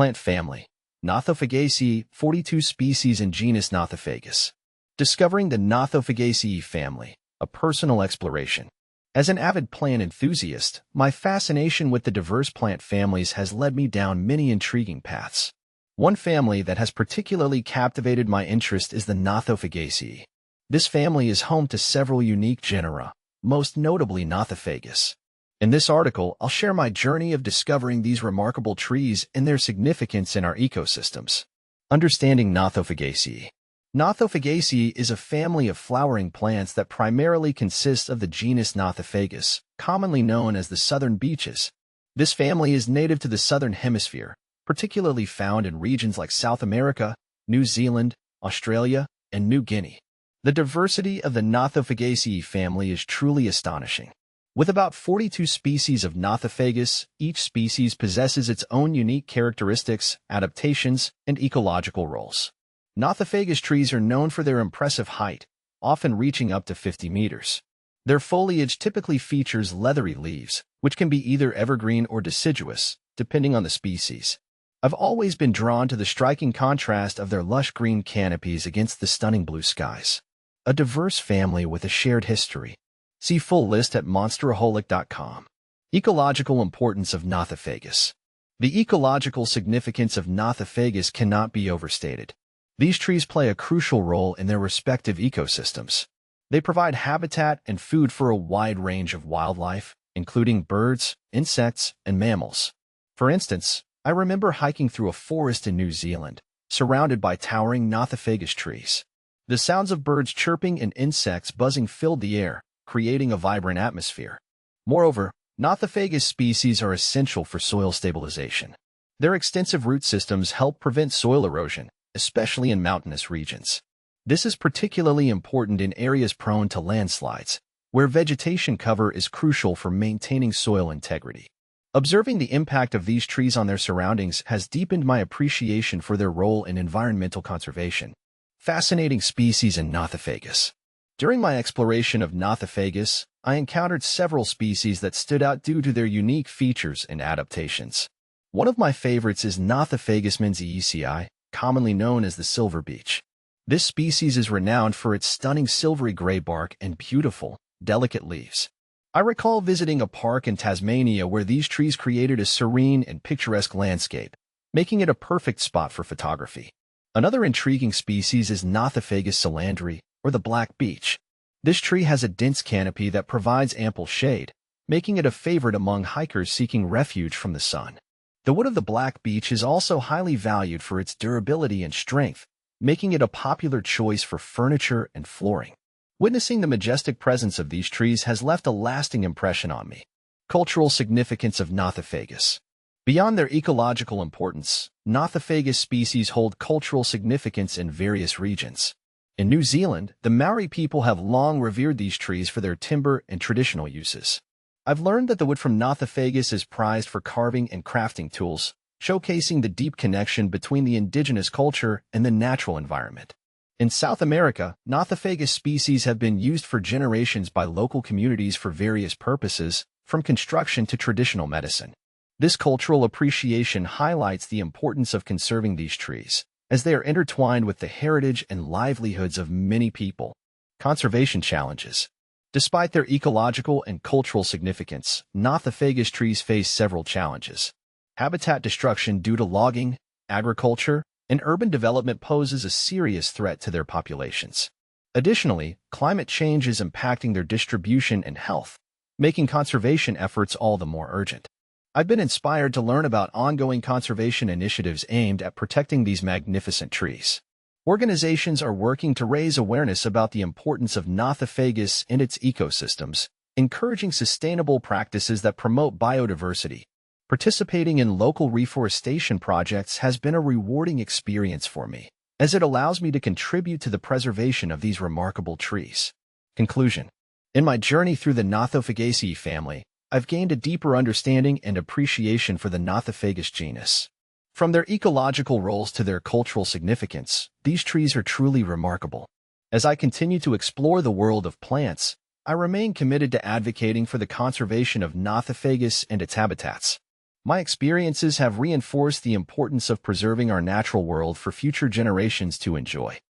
Plant family, Nothofagaceae, 42 species in genus Nothofagus. Discovering the Nothofagaceae family, a personal exploration. As an avid plant enthusiast, my fascination with the diverse plant families has led me down many intriguing paths. One family that has particularly captivated my interest is the Nothofagaceae. This family is home to several unique genera, most notably Nothofagus. In this article, I'll share my journey of discovering these remarkable trees and their significance in our ecosystems. Understanding Nothofagaceae. Nothofagaceae is a family of flowering plants that primarily consists of the genus Nothofagus, commonly known as the southern beeches. This family is native to the southern hemisphere, particularly found in regions like South America, New Zealand, Australia, and New Guinea. The diversity of the Nothofagaceae family is truly astonishing. With about 42 species of Nothofagus, each species possesses its own unique characteristics, adaptations, and ecological roles. Nothofagus trees are known for their impressive height, often reaching up to 50 meters. Their foliage typically features leathery leaves, which can be either evergreen or deciduous, depending on the species. I've always been drawn to the striking contrast of their lush green canopies against the stunning blue skies. A diverse family with a shared history. See full list at monsteraholic.com. Ecological importance of Nothofagus. The ecological significance of Nothofagus cannot be overstated. These trees play a crucial role in their respective ecosystems. They provide habitat and food for a wide range of wildlife, including birds, insects, and mammals. For instance, I remember hiking through a forest in New Zealand, surrounded by towering Nothofagus trees. The sounds of birds chirping and insects buzzing filled the air, creating a vibrant atmosphere. Moreover, Nothofagus species are essential for soil stabilization. Their extensive root systems help prevent soil erosion, especially in mountainous regions. This is particularly important in areas prone to landslides, where vegetation cover is crucial for maintaining soil integrity. Observing the impact of these trees on their surroundings has deepened my appreciation for their role in environmental conservation. Fascinating species in Nothofagus. During my exploration of Nothofagus, I encountered several species that stood out due to their unique features and adaptations. One of my favorites is Nothofagus menziesii, commonly known as the silver beech. This species is renowned for its stunning silvery gray bark and beautiful, delicate leaves. I recall visiting a park in Tasmania where these trees created a serene and picturesque landscape, making it a perfect spot for photography. Another intriguing species is Nothofagus ciliandri, or the black beech. This tree has a dense canopy that provides ample shade, making it a favorite among hikers seeking refuge from the sun. The wood of the black beech is also highly valued for its durability and strength, making it a popular choice for furniture and flooring. Witnessing the majestic presence of these trees has left a lasting impression on me. Cultural significance of Nothofagus. Beyond their ecological importance, Nothofagus species hold cultural significance in various regions. In New Zealand, the Maori people have long revered these trees for their timber and traditional uses. I've learned that the wood from Nothofagus is prized for carving and crafting tools, showcasing the deep connection between the indigenous culture and the natural environment. In South America, Nothofagus species have been used for generations by local communities for various purposes, from construction to traditional medicine. This cultural appreciation highlights the importance of conserving these trees, as they are intertwined with the heritage and livelihoods of many people. Conservation challenges. Despite their ecological and cultural significance, Nothofagus trees face several challenges. Habitat destruction due to logging, agriculture, and urban development poses a serious threat to their populations. Additionally, climate change is impacting their distribution and health, making conservation efforts all the more urgent. I've been inspired to learn about ongoing conservation initiatives aimed at protecting these magnificent trees. Organizations are working to raise awareness about the importance of Nothofagus and its ecosystems, encouraging sustainable practices that promote biodiversity. Participating in local reforestation projects has been a rewarding experience for me, as it allows me to contribute to the preservation of these remarkable trees. Conclusion. In my journey through the Nothofagaceae family, I've gained a deeper understanding and appreciation for the Nothofagus genus. From their ecological roles to their cultural significance, these trees are truly remarkable. As I continue to explore the world of plants, I remain committed to advocating for the conservation of Nothofagus and its habitats. My experiences have reinforced the importance of preserving our natural world for future generations to enjoy.